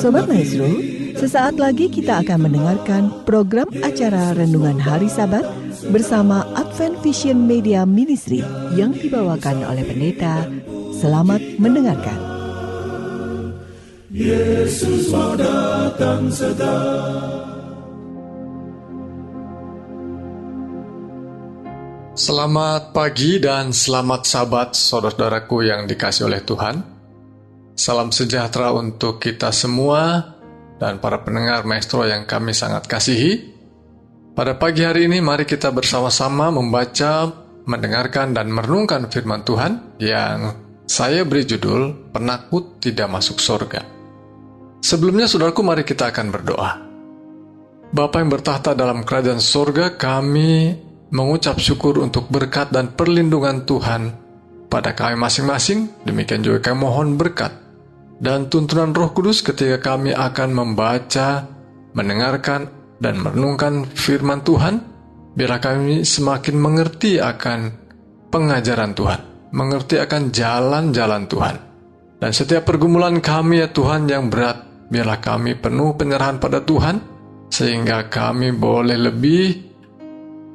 Sobat Maestro, sesaat lagi kita akan mendengarkan program acara Renungan Hari Sabat bersama Advent Vision Media Ministry yang dibawakan oleh pendeta. Selamat mendengarkan. Yesus mau datang segera. Selamat pagi dan selamat Sabat saudara-saudaraku yang dikasihi oleh Tuhan. Salam sejahtera untuk kita semua dan para pendengar Maestro yang kami sangat kasihi. Pada pagi hari ini mari kita bersama-sama membaca, mendengarkan dan merenungkan firman Tuhan yang saya beri judul Penakut Tidak Masuk Surga. Sebelumnya saudaraku, mari kita akan berdoa. Bapa yang bertahta dalam kerajaan surga, kami mengucap syukur untuk berkat dan perlindungan Tuhan pada kami masing-masing. Demikian juga kami mohon berkat dan tuntunan Roh Kudus ketika kami akan membaca, mendengarkan, dan merenungkan firman Tuhan. Biarlah kami semakin mengerti akan pengajaran Tuhan, mengerti akan jalan-jalan Tuhan. Dan setiap pergumulan kami ya Tuhan yang berat, biarlah kami penuh penyerahan pada Tuhan, sehingga kami boleh lebih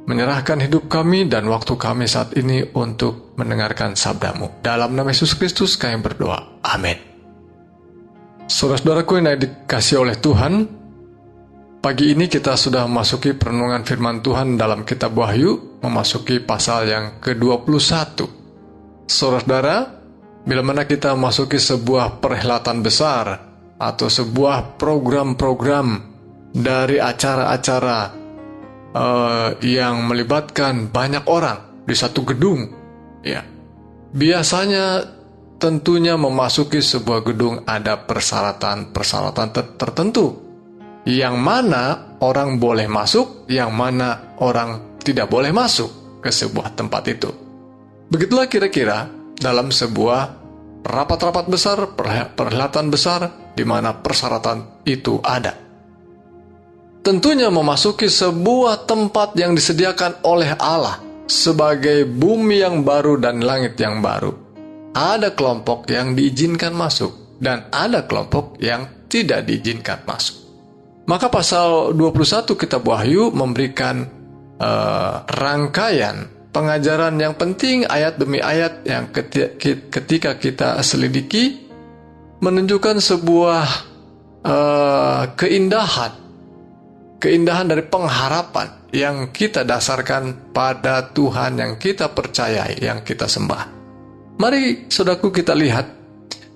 menyerahkan hidup kami dan waktu kami saat ini untuk mendengarkan sabda-Mu. Dalam nama Yesus Kristus kami berdoa. Amin. Saudara-saudaraku yang dikasihi oleh Tuhan, pagi ini kita sudah memasuki perenungan firman Tuhan dalam kitab Wahyu, memasuki pasal yang ke-21. Saudara-saudara, bila mana kita memasuki sebuah perhelatan besar atau sebuah program-program dari acara-acara yang melibatkan banyak orang di satu gedung, ya, biasanya tentunya memasuki sebuah gedung ada persyaratan tertentu, yang mana orang boleh masuk, yang mana orang tidak boleh masuk ke sebuah tempat itu. Begitulah kira-kira dalam sebuah rapat-rapat besar, perhelatan besar, di mana persyaratan itu ada. Tentunya memasuki sebuah tempat yang disediakan oleh Allah sebagai bumi yang baru dan langit yang baru. Ada kelompok yang diizinkan masuk dan ada kelompok yang tidak diizinkan masuk. Maka pasal 21 kitab Wahyu memberikan rangkaian pengajaran yang penting ayat demi ayat yang ketika kita selidiki menunjukkan sebuah keindahan dari pengharapan yang kita dasarkan pada Tuhan yang kita percayai, yang kita sembah. Mari saudaraku kita lihat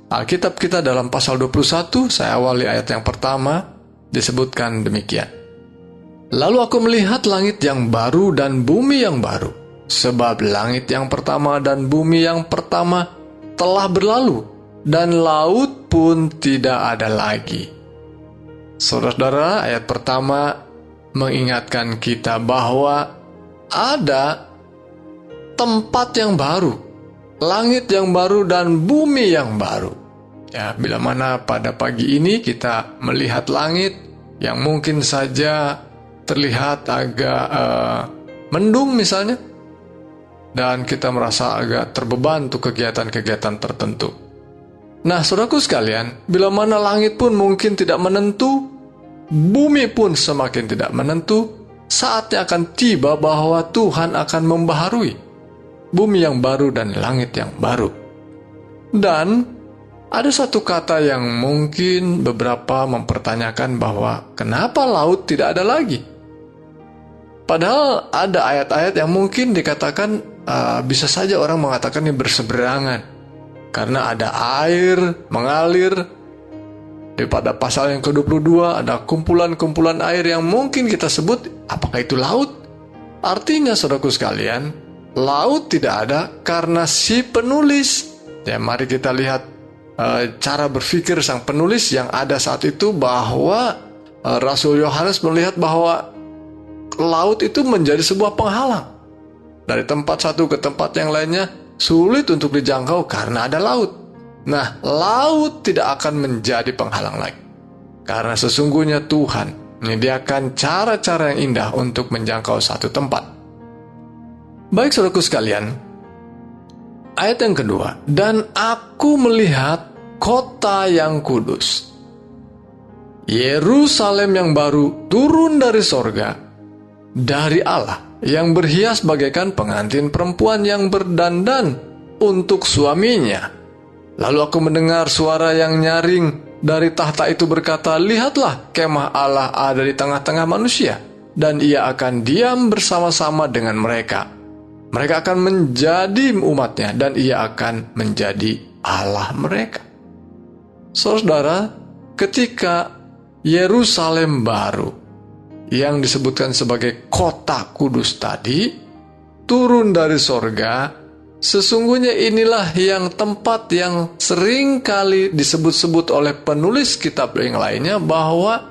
Alkitab kita dalam pasal 21, saya awali ayat yang pertama, disebutkan demikian. Lalu aku melihat langit yang baru dan bumi yang baru, sebab langit yang pertama dan bumi yang pertama telah berlalu, dan laut pun tidak ada lagi. Saudara-saudara, ayat pertama mengingatkan kita bahwa ada tempat yang baru, langit yang baru dan bumi yang baru. Ya, bila mana pada pagi ini kita melihat langit yang mungkin saja terlihat agak mendung misalnya, dan kita merasa agak terbeban untuk kegiatan-kegiatan tertentu. Nah, saudaraku sekalian, bila mana langit pun mungkin tidak menentu, bumi pun semakin tidak menentu, saatnya akan tiba bahwa Tuhan akan membaharui bumi yang baru dan langit yang baru. Dan ada satu kata yang mungkin beberapa mempertanyakan bahwa kenapa laut tidak ada lagi? Padahal ada ayat-ayat yang mungkin dikatakan bisa saja orang mengatakan ini berseberangan, karena ada air mengalir. Pada pasal yang ke-22 ada kumpulan-kumpulan air yang mungkin kita sebut apakah itu laut? Artinya saudaraku sekalian, laut tidak ada karena si penulis. Ya, mari kita lihat cara berpikir sang penulis yang ada saat itu, bahwa Rasul Yohanes melihat bahwa laut itu menjadi sebuah penghalang. Dari tempat satu ke tempat yang lainnya sulit untuk dijangkau karena ada laut. Nah, laut tidak akan menjadi penghalang lagi, karena sesungguhnya Tuhan menyediakan cara-cara yang indah untuk menjangkau satu tempat. Baik saudaraku sekalian, ayat yang kedua, dan aku melihat kota yang kudus. Yerusalem yang baru turun dari sorga, dari Allah, yang berhias bagaikan pengantin perempuan yang berdandan untuk suaminya. Lalu aku mendengar suara yang nyaring dari tahta itu berkata, "Lihatlah, kemah Allah ada di tengah-tengah manusia, dan ia akan diam bersama-sama dengan mereka. Mereka akan menjadi umatnya, dan ia akan menjadi Allah mereka." Saudara, ketika Yerusalem baru, yang disebutkan sebagai kota kudus tadi, turun dari sorga, sesungguhnya inilah yang tempat yang sering kali disebut-sebut oleh penulis kitab yang lainnya, bahwa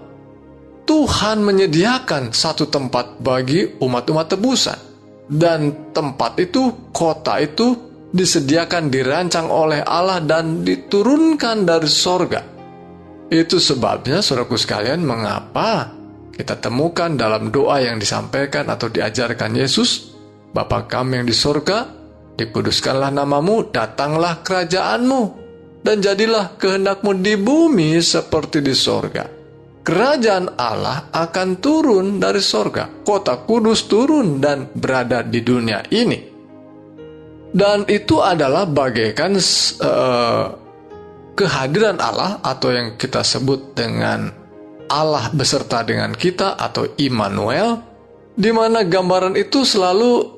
Tuhan menyediakan satu tempat bagi umat-umat tebusan. Dan tempat itu, kota itu, disediakan, dirancang oleh Allah dan diturunkan dari sorga. Itu sebabnya, saudaraku sekalian, mengapa kita temukan dalam doa yang disampaikan atau diajarkan Yesus, "Bapa kami yang di sorga, dikuduskanlah namamu, datanglah kerajaanmu, dan jadilah kehendakmu di bumi seperti di sorga." Kerajaan Allah akan turun dari sorga. Kota kudus turun dan berada di dunia ini. Dan itu adalah bagaikan kehadiran Allah, atau yang kita sebut dengan Allah beserta dengan kita atau Immanuel, di mana gambaran itu selalu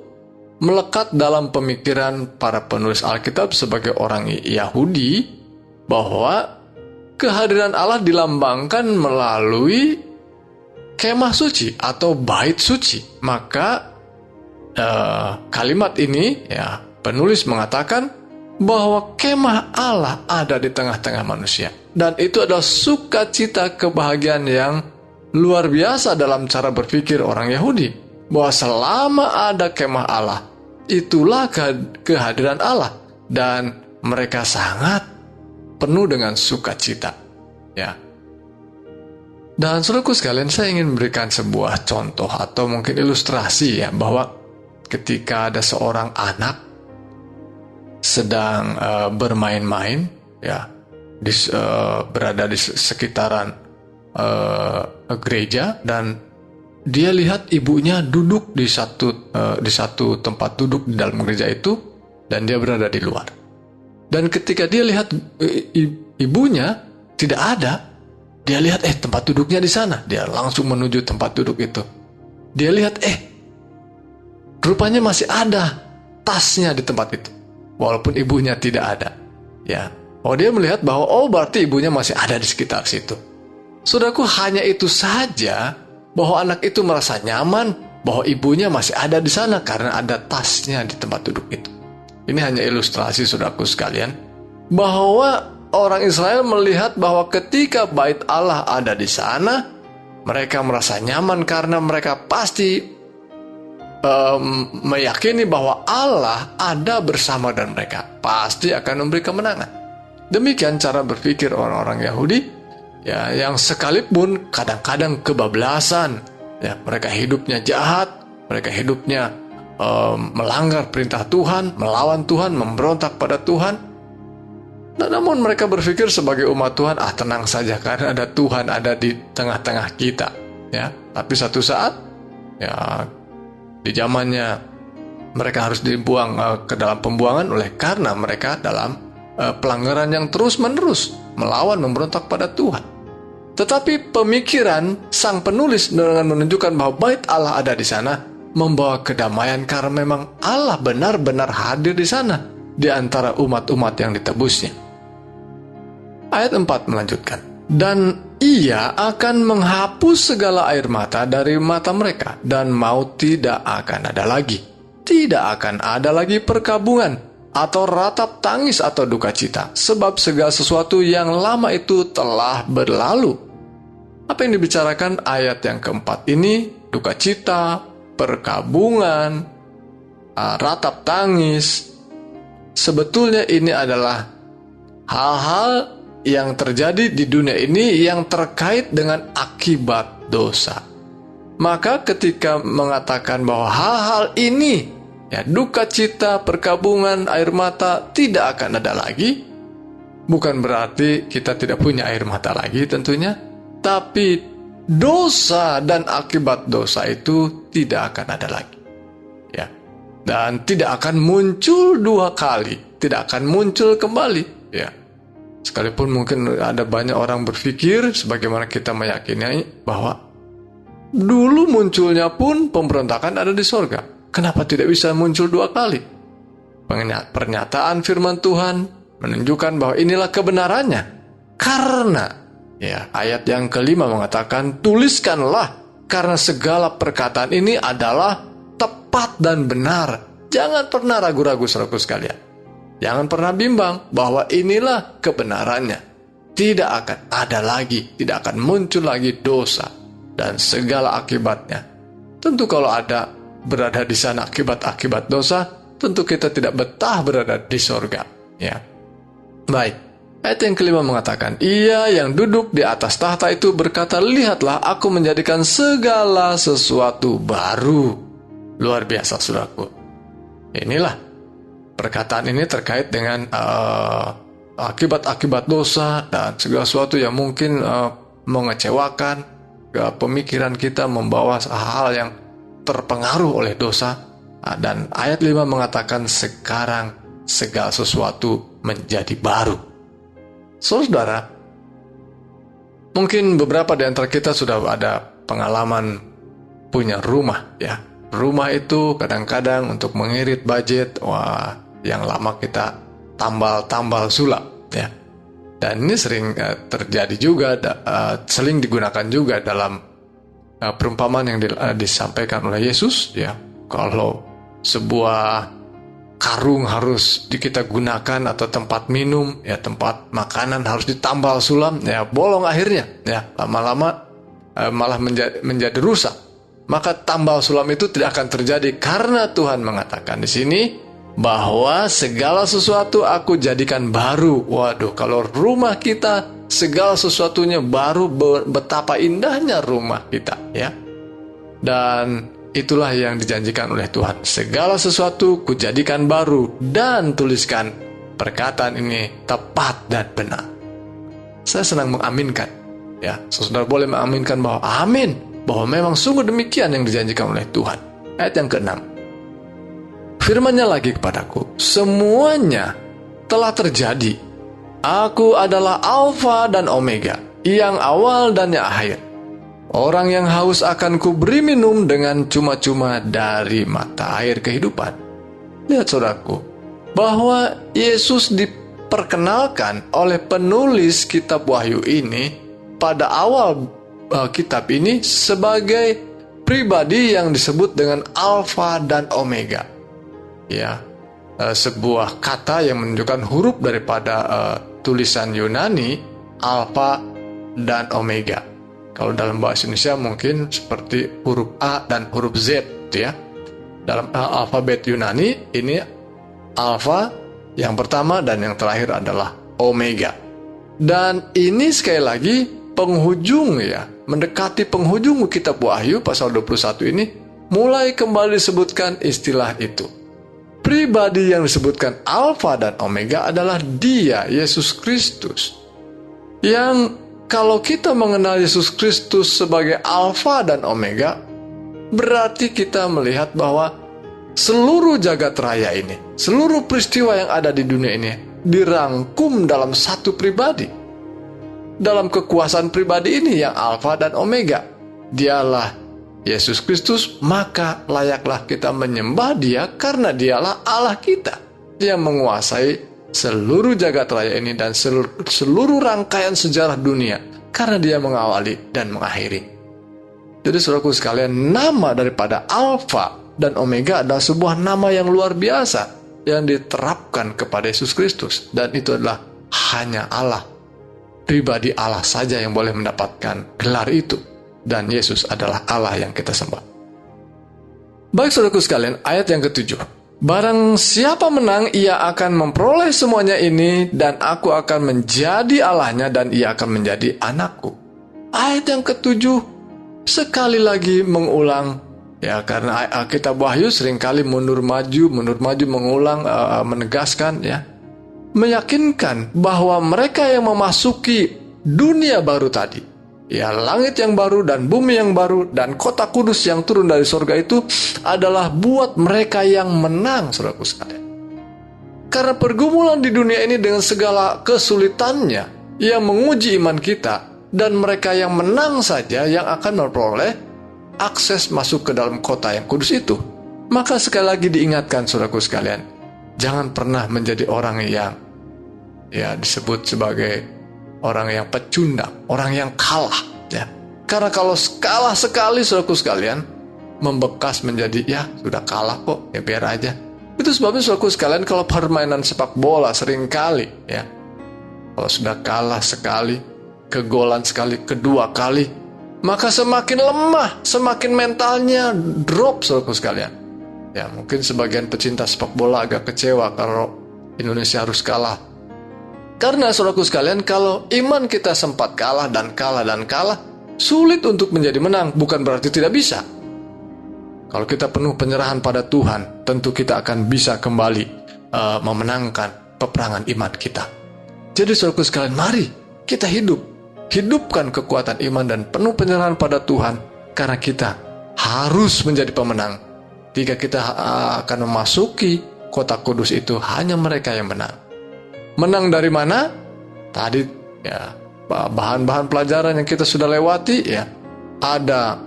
melekat dalam pemikiran para penulis Alkitab sebagai orang Yahudi, bahwa kehadiran Allah dilambangkan melalui kemah suci atau bait suci. Maka kalimat ini, ya, penulis mengatakan bahwa kemah Allah ada di tengah-tengah manusia. Dan itu adalah sukacita, kebahagiaan yang luar biasa dalam cara berpikir orang Yahudi, bahwa selama ada kemah Allah, itulah kehadiran Allah, dan mereka sangat penuh dengan sukacita, ya. Dan saudaraku sekalian, saya ingin memberikan sebuah contoh atau mungkin ilustrasi, ya, bahwa ketika ada seorang anak sedang bermain-main, ya, berada di sekitaran gereja, dan dia lihat ibunya duduk di satu tempat duduk di dalam gereja itu, dan dia berada di luar. Dan ketika dia lihat ibunya tidak ada, dia lihat tempat duduknya di sana, dia langsung menuju tempat duduk itu. Dia lihat rupanya masih ada tasnya di tempat itu, walaupun ibunya tidak ada, ya. Dia melihat bahwa berarti ibunya masih ada di sekitar situ. Saudaraku, hanya itu saja bahwa anak itu merasa nyaman bahwa ibunya masih ada di sana karena ada tasnya di tempat duduk itu. Ini hanya ilustrasi, saudaraku sekalian, bahwa orang Israel melihat bahwa ketika bait Allah ada di sana, mereka merasa nyaman karena mereka pasti meyakini bahwa Allah ada bersama dan mereka pasti akan memberi kemenangan. Demikian cara berpikir orang-orang Yahudi, ya, yang sekalipun kadang-kadang kebablasan, ya, mereka hidupnya jahat, mereka hidupnya melanggar perintah Tuhan, melawan Tuhan, memberontak pada Tuhan. Dan namun mereka berpikir sebagai umat Tuhan, tenang saja karena ada Tuhan ada di tengah-tengah kita, ya. Tapi satu saat, ya, di zamannya mereka harus dibuang ke dalam pembuangan karena mereka dalam pelanggaran yang terus-menerus melawan, memberontak pada Tuhan. Tetapi pemikiran sang penulis dengan menunjukkan bahwa bait Allah ada di sana membawa kedamaian karena memang Allah benar-benar hadir di sana di antara umat-umat yang ditebusnya. Ayat 4 melanjutkan, "Dan ia akan menghapus segala air mata dari mata mereka, dan maut tidak akan ada lagi. Tidak akan ada lagi perkabungan, atau ratap tangis atau duka cita, sebab segala sesuatu yang lama itu telah berlalu." Apa yang dibicarakan ayat yang keempat ini? Duka cita, perkabungan, ratap tangis. Sebetulnya ini adalah hal-hal yang terjadi di dunia ini yang terkait dengan akibat dosa. Maka ketika mengatakan bahwa hal-hal ini, ya, duka cita, perkabungan, air mata tidak akan ada lagi, bukan berarti kita tidak punya air mata lagi tentunya. Tapi dosa dan akibat dosa itu tidak akan ada lagi. Ya. Dan tidak akan muncul dua kali, tidak akan muncul kembali. Ya. Sekalipun mungkin ada banyak orang berpikir, sebagaimana kita meyakini bahwa dulu munculnya pun pemberontakan ada di sorga. Kenapa tidak bisa muncul dua kali? Pernyataan firman Tuhan menunjukkan bahwa inilah kebenarannya. Karena ayat yang kelima mengatakan, tuliskanlah karena segala perkataan ini adalah tepat dan benar. Jangan pernah ragu-ragu, saudaraku sekalian. Jangan pernah bimbang bahwa inilah kebenarannya. Tidak akan ada lagi, tidak akan muncul lagi dosa dan segala akibatnya. Tentu kalau ada berada di sana akibat-akibat dosa, tentu kita tidak betah berada di sorga. Ya. Baik, ayat yang kelima mengatakan, ia yang duduk di atas tahta itu berkata, lihatlah aku menjadikan segala sesuatu baru. Luar biasa, saudaraku. Inilah perkataan ini terkait dengan akibat-akibat dosa dan segala sesuatu yang mungkin mengecewakan pemikiran kita, membawa hal yang terpengaruh oleh dosa. Dan ayat 5 mengatakan sekarang segala sesuatu menjadi baru. Saudara, mungkin beberapa di antara kita sudah ada pengalaman punya rumah, ya. Rumah itu kadang-kadang untuk mengirit budget, yang lama kita tambal-tambal sulap, ya. Dan ini sering terjadi juga, sering digunakan juga dalam perumpamaan yang disampaikan oleh Yesus, ya. Kalau sebuah karung harus kita gunakan atau tempat minum, ya, tempat makanan harus ditambal sulam, ya, bolong akhirnya, ya, lama-lama malah menjadi rusak. Maka tambal sulam itu tidak akan terjadi karena Tuhan mengatakan di sini bahwa segala sesuatu aku jadikan baru. Waduh, kalau rumah kita segala sesuatunya baru, betapa indahnya rumah kita, ya. Dan itulah yang dijanjikan oleh Tuhan. Segala sesuatu kujadikan baru, dan tuliskan perkataan ini tepat dan benar. Saya senang mengaminkan, ya. Saudara boleh mengaminkan bahwa amin, bahwa memang sungguh demikian yang dijanjikan oleh Tuhan. Ayat yang ke-6, firman-Nya lagi kepadaku, semuanya telah terjadi. Aku adalah Alfa dan Omega, yang awal dan yang akhir. Orang yang haus akan kuberi minum dengan cuma-cuma dari mata air kehidupan. Lihat saudaraku, bahwa Yesus diperkenalkan oleh penulis kitab Wahyu ini pada awal kitab ini sebagai pribadi yang disebut dengan Alfa dan Omega. Ya, sebuah kata yang menunjukkan huruf daripada tulisan Yunani, Alfa dan Omega. Kalau dalam bahasa Indonesia mungkin seperti huruf A dan huruf Z, ya. Dalam alfabet Yunani ini Alfa yang pertama dan yang terakhir adalah Omega. Dan ini sekali lagi penghujung, ya, mendekati penghujung kitab Wahyu pasal 21 ini mulai kembali disebutkan istilah itu. Pribadi yang disebutkan Alfa dan Omega adalah Dia, Yesus Kristus. Yang kalau kita mengenal Yesus Kristus sebagai Alfa dan Omega, berarti kita melihat bahwa seluruh jagat raya ini, seluruh peristiwa yang ada di dunia ini dirangkum dalam satu pribadi. Dalam kekuasaan pribadi ini yang Alfa dan Omega, Dialah Yesus Kristus, maka layaklah kita menyembah Dia karena Dialah Allah kita yang menguasai seluruh jagat raya ini dan seluruh rangkaian sejarah dunia, karena Dia mengawali dan mengakhiri. Jadi saudaraku sekalian, nama daripada Alfa dan Omega adalah sebuah nama yang luar biasa yang diterapkan kepada Yesus Kristus, dan itu adalah hanya Allah, pribadi Allah saja yang boleh mendapatkan gelar itu, dan Yesus adalah Allah yang kita sembah. Baik saudaraku sekalian, ayat yang ke-7, barang siapa menang, ia akan memperoleh semuanya ini, dan aku akan menjadi Allahnya, dan ia akan menjadi anakku. Ayat yang ke-7 sekali lagi mengulang, ya, karena kitab Wahyu seringkali mundur maju mengulang, menegaskan, ya, meyakinkan bahwa mereka yang memasuki dunia baru tadi, Ya, langit yang baru dan bumi yang baru dan kota kudus yang turun dari surga itu adalah buat mereka yang menang, saudaraku sekalian. Karena pergumulan di dunia ini dengan segala kesulitannya yang menguji iman kita, dan mereka yang menang saja yang akan memperoleh akses masuk ke dalam kota yang kudus itu. Maka sekali lagi diingatkan, saudaraku sekalian, jangan pernah menjadi orang yang disebut sebagai orang yang pecundang, orang yang kalah, ya. Karena kalau kalah sekali, saudaraku sekalian, membekas menjadi sudah kalah kok, biar aja. Itu sebabnya, saudaraku sekalian, kalau permainan sepak bola seringkali, kalau sudah kalah sekali, kegolan sekali, kedua kali, maka semakin lemah, semakin mentalnya drop, saudaraku sekalian. Ya, mungkin sebagian pecinta sepak bola agak kecewa kalau Indonesia harus kalah. Karena, saudaraku sekalian, kalau iman kita sempat kalah dan kalah dan kalah, sulit untuk menjadi menang, bukan berarti tidak bisa. Kalau kita penuh penyerahan pada Tuhan, tentu kita akan bisa kembali memenangkan peperangan iman kita. Jadi, saudaraku sekalian, mari kita hidupkan kekuatan iman dan penuh penyerahan pada Tuhan, karena kita harus menjadi pemenang. Jika kita akan memasuki kota kudus itu, hanya mereka yang menang. Menang dari mana? Tadi bahan-bahan pelajaran yang kita sudah lewati, ada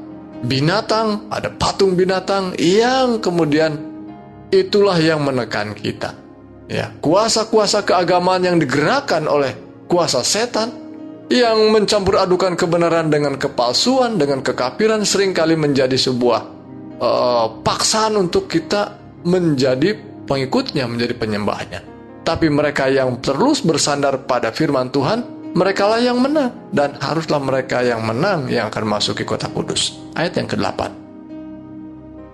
binatang, ada patung binatang yang kemudian itulah yang menekan kita. Kuasa-kuasa keagamaan yang digerakkan oleh kuasa setan yang mencampur adukan kebenaran dengan kepalsuan, dengan kekafiran, seringkali menjadi sebuah paksaan untuk kita menjadi pengikutnya, menjadi penyembahnya. Tapi mereka yang terus bersandar pada firman Tuhan, merekalah yang menang, dan haruslah mereka yang menang yang akan masuki kota kudus. Ayat yang ke-8.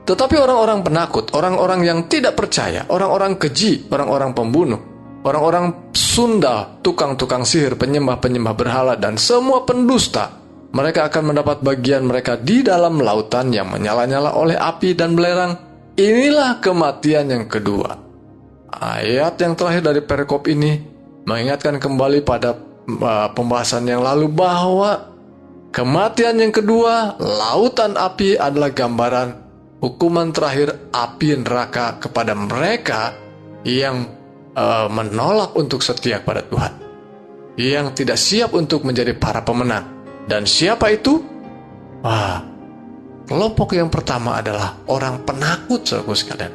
Tetapi orang-orang penakut, orang-orang yang tidak percaya, orang-orang keji, orang-orang pembunuh, orang-orang sundal, tukang-tukang sihir, penyembah-penyembah berhala, dan semua pendusta, mereka akan mendapat bagian mereka di dalam lautan yang menyala-nyala oleh api dan belerang. Inilah kematian yang kedua. Ayat yang terakhir dari perikop ini mengingatkan kembali pada pembahasan yang lalu bahwa kematian yang kedua, lautan api, adalah gambaran hukuman terakhir api neraka kepada mereka yang menolak untuk setia pada Tuhan, yang tidak siap untuk menjadi para pemenang. Dan siapa itu? Kelompok yang pertama adalah orang penakut, saudaraku sekalian.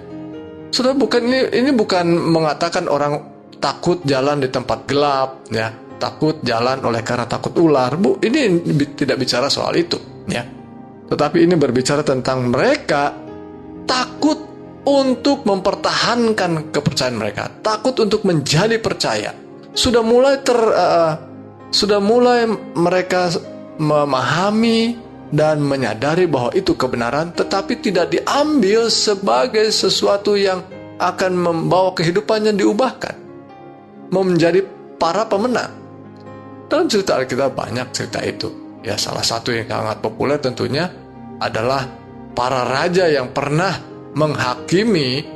Saudara, ini bukan mengatakan orang takut jalan di tempat gelap, takut jalan oleh karena takut ular. Ini tidak bicara soal itu, Tetapi ini berbicara tentang mereka takut untuk mempertahankan kepercayaan mereka, takut untuk menjadi percaya. Sudah mulai mereka memahami dan menyadari bahwa itu kebenaran, tetapi tidak diambil sebagai sesuatu yang akan membawa kehidupannya diubahkan, menjadi para pemenang. Dalam cerita Alkitab banyak cerita itu. Salah satu yang sangat populer tentunya adalah para raja yang pernah menghakimi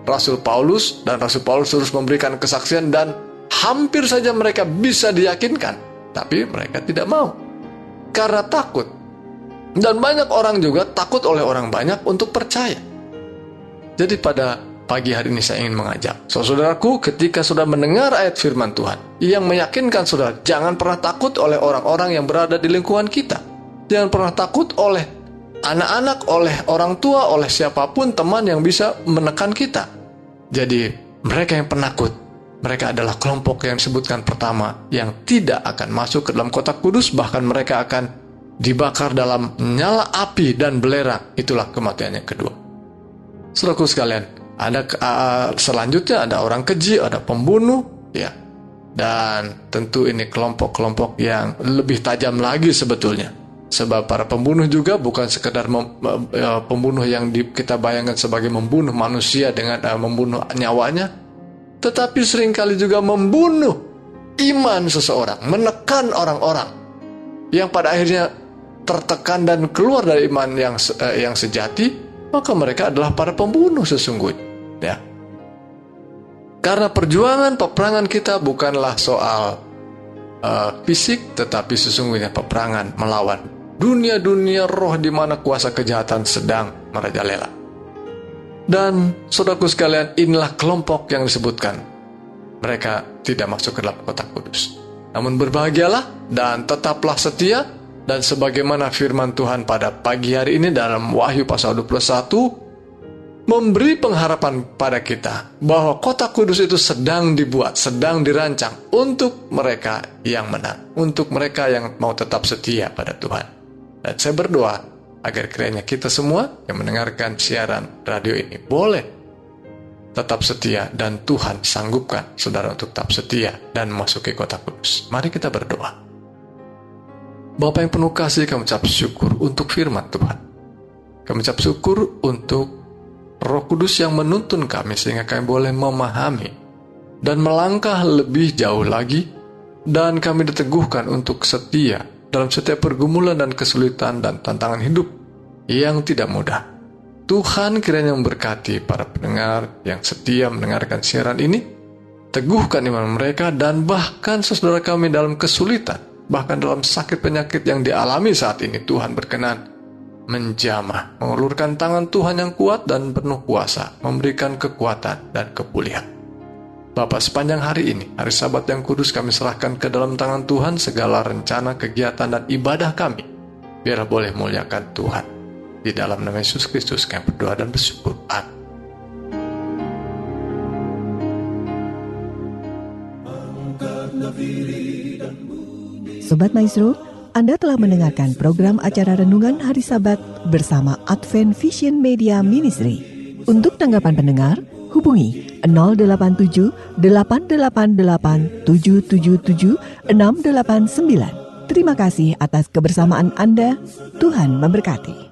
Rasul Paulus, dan Rasul Paulus terus memberikan kesaksian dan hampir saja mereka bisa diyakinkan, tapi mereka tidak mau karena takut. Dan banyak orang juga takut oleh orang banyak untuk percaya. Jadi pada pagi hari ini saya ingin mengajak saudaraku, ketika sudah mendengar ayat firman Tuhan yang meyakinkan saudara, jangan pernah takut oleh orang-orang yang berada di lingkungan kita. Jangan pernah takut oleh anak-anak, oleh orang tua, oleh siapapun teman yang bisa menekan kita. Jadi mereka yang penakut, mereka adalah kelompok yang disebutkan pertama, yang tidak akan masuk ke dalam kota kudus, bahkan mereka akan dibakar dalam nyala api dan belerang. Itulah kematian yang kedua. Saudaraku sekalian, selanjutnya ada orang keji, ada pembunuh, dan tentu ini kelompok-kelompok yang lebih tajam lagi sebetulnya. Sebab para pembunuh juga bukan sekedar pembunuh yang kita bayangkan sebagai membunuh manusia dengan membunuh nyawanya, tetapi seringkali juga membunuh iman seseorang, menekan orang-orang yang pada akhirnya tertekan dan keluar dari iman yang sejati, maka mereka adalah para pembunuh sesungguhnya. Karena peperangan kita bukanlah soal fisik, tetapi sesungguhnya peperangan melawan dunia-dunia roh di mana kuasa kejahatan sedang merajalela. Dan saudaraku sekalian, inilah kelompok yang disebutkan. Mereka tidak masuk ke dalam kota kudus. Namun berbahagialah dan tetaplah setia, dan sebagaimana firman Tuhan pada pagi hari ini dalam Wahyu pasal 21, memberi pengharapan pada kita bahwa kota kudus itu sedang dibuat, sedang dirancang untuk mereka yang menang, untuk mereka yang mau tetap setia pada Tuhan. Dan saya berdoa agar kiranya kita semua yang mendengarkan siaran radio ini boleh tetap setia, dan Tuhan sanggupkan saudara untuk tetap setia dan memasuki kota kudus. Mari kita berdoa. Bapa yang penuh kasih, kami ucap syukur untuk firman Tuhan. Kami ucap syukur untuk Roh Kudus yang menuntun kami sehingga kami boleh memahami dan melangkah lebih jauh lagi, dan kami diteguhkan untuk setia dalam setiap pergumulan dan kesulitan dan tantangan hidup yang tidak mudah. Tuhan kiranya memberkati para pendengar yang setia mendengarkan siaran ini, teguhkan iman mereka, dan bahkan saudara kami dalam kesulitan, bahkan dalam sakit penyakit yang dialami saat ini, Tuhan berkenan menjamah, mengulurkan tangan Tuhan yang kuat dan penuh kuasa, memberikan kekuatan dan kepulihan. Bapa, sepanjang hari ini, hari Sabat yang kudus, kami serahkan ke dalam tangan Tuhan segala rencana, kegiatan, dan ibadah kami. Biarlah boleh muliakan Tuhan. Di dalam nama Yesus Kristus kami berdoa dan bersyukur. Amin. Sobat Maestro, Anda telah mendengarkan program acara Renungan Hari Sabat bersama Advent Vision Media Ministry. Untuk tanggapan pendengar, hubungi 087 888 777 689. Terima kasih atas kebersamaan Anda. Tuhan memberkati.